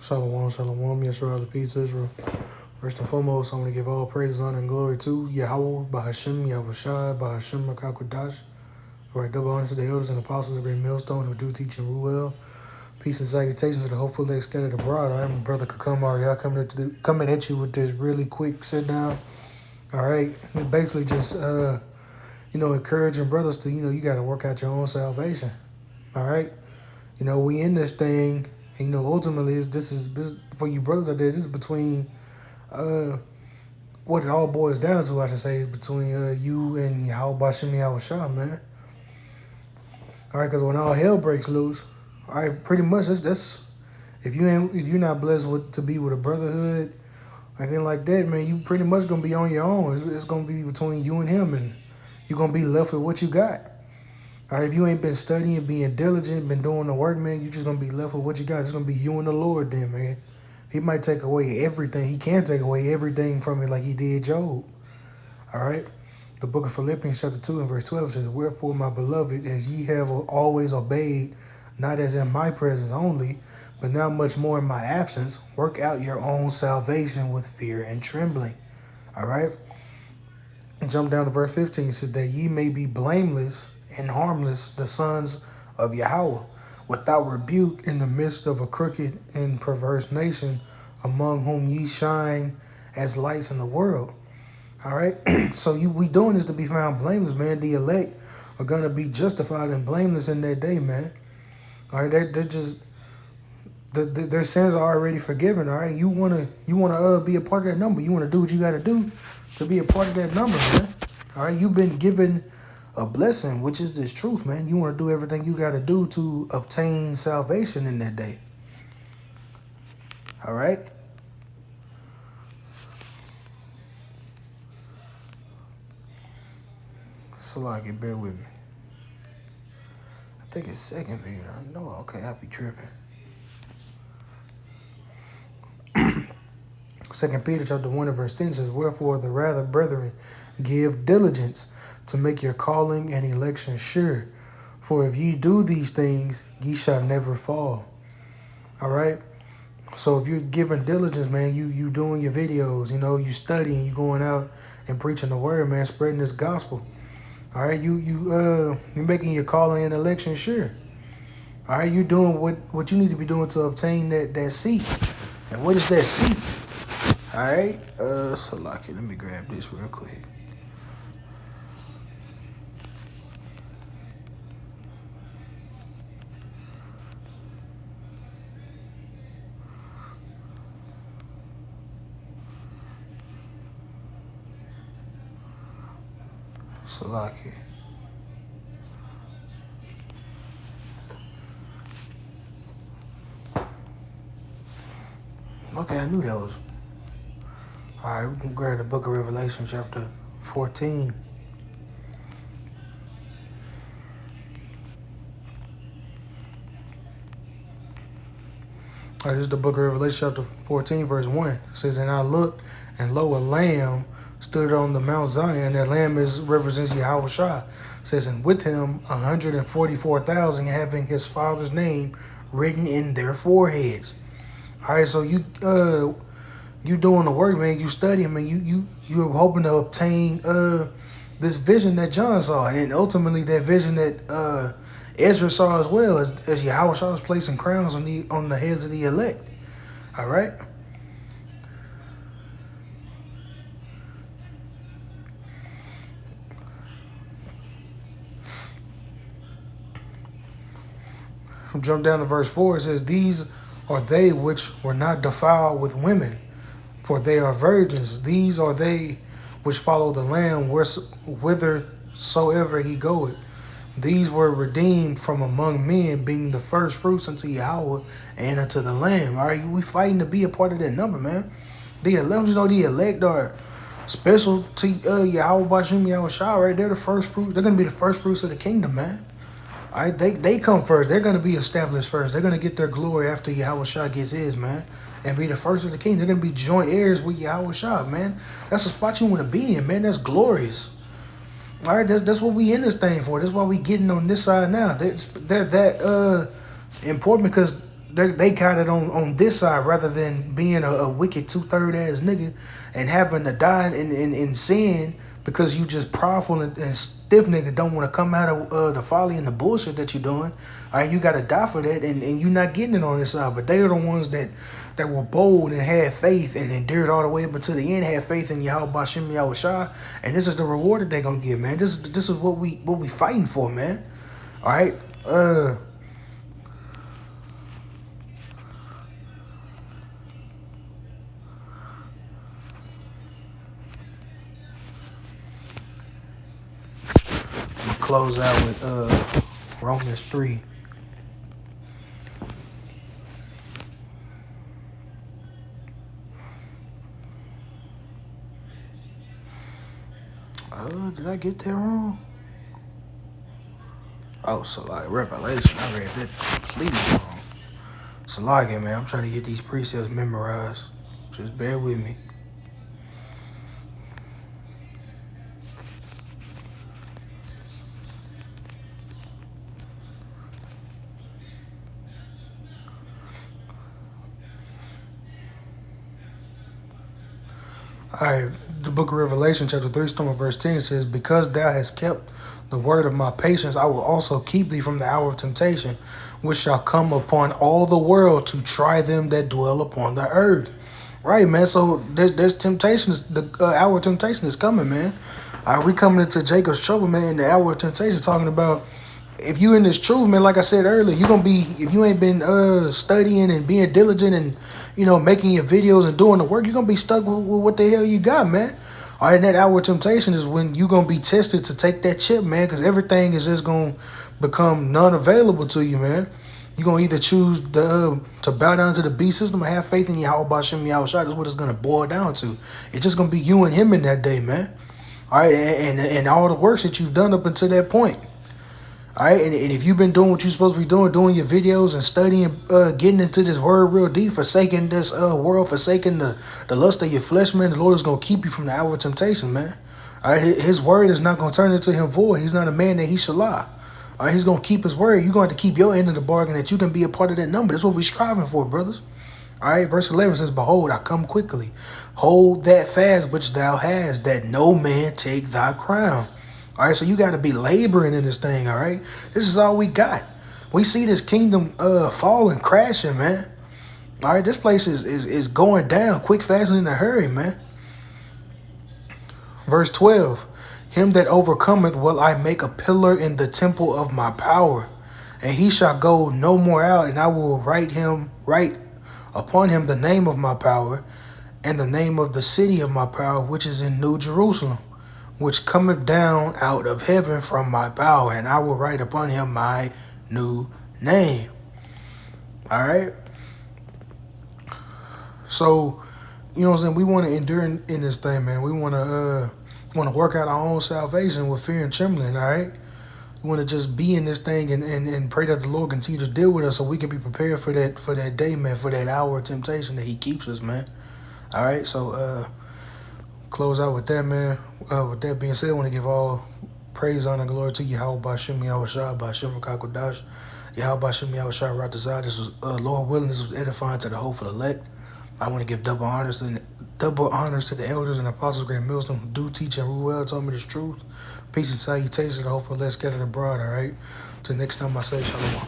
Shalom, shalom, Yeshua, the peace, Israel. First and foremost, I want to give all praise, honor, and glory to Yahweh, Bahashim, Yahushai, Bahashim, Makakwadash. All right, double honors to the elders and apostles of Great Millstone who do teach and rule well. Peace and salutations to the hopeful they scattered abroad. I am Brother Kakamar. Y'all coming at you with this really quick sit down. All right, we basically just, encouraging brothers to, you got to work out your own salvation. All right, we in this thing. And, ultimately, this is for you brothers out there. This is between, what it all boils down to, I should say, is between you and Yahweh Bashim Yahushua, man. All right, because when all hell breaks loose, all right, pretty much that's if you're not blessed to be with a brotherhood, anything like that, man, you pretty much gonna be on your own. It's gonna be between you and him, and you're gonna be left with what you got. All right, if you ain't been studying, being diligent, been doing the work, man, you just going to be left with what you got. It's going to be you and the Lord then, man. He might take away everything. He can take away everything from you like he did Job. All right? The book of Philippians chapter 2 and verse 12 says, "Wherefore, my beloved, as ye have always obeyed, not as in my presence only, but now much more in my absence, work out your own salvation with fear and trembling." All right? And jump down to verse 15. It says, "That ye may be blameless and harmless, the sons of Yahweh, without rebuke in the midst of a crooked and perverse nation, among whom ye shine as lights in the world." All right, so we doing this to be found blameless, man. The elect are gonna be justified and blameless in that day, man. All right, they're just their sins are already forgiven. All right, you wanna be a part of that number. You wanna do what you gotta do to be a part of that number, man. All right, you've been given a blessing, which is this truth, man. You want to do everything you got to do to obtain salvation in that day. All right? So, like, bear with me. I think it's 2 Peter. I know. Okay, I'll be tripping. 2 Peter chapter 1 and verse 10 says, "Wherefore the rather, brethren, give diligence to make your calling and election sure. For if ye do these things, ye shall never fall." All right? So if you're giving diligence, man, you doing your videos, you studying, you going out and preaching the word, man, spreading this gospel. All right? You're making your calling and election sure. All right? You doing what you need to be doing to obtain that seat. And what is that seat? All right? So like it. Let me grab this real quick. Salaki. Okay, I knew that was. All right, we can grab the book of Revelation, chapter 14. All right, this is the book of Revelation, chapter 14, verse 1. It says, "And I looked, and lo, a lamb stood on the Mount Zion." That lamb represents Yahweh Shai. It says, "And with him 144,000 having his father's name written in their foreheads." All right, so you doing the work, man. You studying, man. You're hoping to obtain this vision that John saw, and ultimately that vision that Ezra saw as well, as Yahweh Shai was placing crowns on the heads of the elect. All right. Jump down to verse 4. It says, "These are they which were not defiled with women, for they are virgins. These are they which follow the Lamb whithersoever he goeth. These were redeemed from among men, being the first fruits unto Yahweh and unto the Lamb." All right, we fighting to be a part of that number, man. The elect, the elect are special to Yahweh Bashim Yahushua, right? They're the first fruit. They're going to be the first fruits of the kingdom, man. All right, they come first. They're going to be established first. They're going to get their glory after Yahweh Shai gets his, man, and be the first of the king. They're going to be joint heirs with Yahweh Shai, man. That's a spot you want to be in, man. That's glorious. All right, that's what we in this thing for. That's why we getting on this side now. They're that important because they got it on this side rather than being a wicked 2/3 ass nigga and having to die in sin because you just prideful and stiff nigga don't want to come out of the folly and the bullshit that you're doing. All right, you got to die for that, and you're not getting it on this side. But they are the ones that were bold and had faith and endured all the way up until the end, had faith in Yahweh Bashem Yahushua, and this is the reward that they're gonna get, man. This is what we fighting for, man. All right, I'm gonna close out with Romans 3. Did I get that wrong? Oh, so like Revelation, I read that completely wrong. So like it, man, I'm trying to get these precepts memorized. Just bear with me. All right, the book of Revelation, chapter 3, starting with verse 10, says, because thou hast kept the word of my patience, I will also keep thee from the hour of temptation, which shall come upon all the world to try them that dwell upon the earth. Right, man. So there's temptation. The hour of temptation is coming, man. All right, we coming into Jacob's trouble, man. In the hour of temptation, talking about if you in this truth, man. Like I said earlier, you gonna be, if you ain't been studying and being diligent and making your videos and doing the work, you're gonna be stuck with what the hell you got, man. All right, that hour of temptation is when you gonna be tested to take that chip, man, because everything is just gonna become non-available to you, man. You're going to either choose to bow down to the beast system or have faith in Yahweh Bashem Yahushua. That's what it's going to boil down to. It's just going to be you and him in that day, man. All right, and all the works that you've done up until that point. All right, and if you've been doing what you're supposed to be doing your videos and studying, getting into this word real deep, forsaking this world, forsaking the lust of your flesh, man, the Lord is going to keep you from the hour of temptation, man. All right, his word is not going to turn into him void. He's not a man that he shall lie. All right, he's going to keep his word. You're going to keep your end of the bargain that you can be a part of that number. That's what we're striving for, brothers. All right, verse 11 says, behold, I come quickly. Hold that fast which thou hast, that no man take thy crown. All right, so you got to be laboring in this thing, all right? This is all we got. We see this kingdom falling, crashing, man. All right, this place is going down quick, fast, and in a hurry, man. Verse 12. Him that overcometh will I make a pillar in the temple of my power, and he shall go no more out, and I will write upon him the name of my power, and the name of the city of my power, which is in New Jerusalem, which cometh down out of heaven from my power, and I will write upon him my new name. All right. So, you know what I'm saying? We want to endure in this thing, man. We want to work out our own salvation with fear and trembling, all right? We want to just be in this thing and pray that the Lord continue to deal with us so we can be prepared for that day, man, for that hour of temptation that he keeps us, man. All right, so close out with that, man. With that being said, I want to give all praise, honor, and glory to Yahweh Bashem Yahushua, Bashem Kakodash, Yahweh Bashem Yahushua Ratazah. This was, Lord willing, this was edifying to the hopeful elect. I want to give double honors to the elders and apostles, great millstone, who do teach and rule well, told me this truth. Peace and salutations to the hopeful elect scattered abroad, all right? Till next time I say shalom.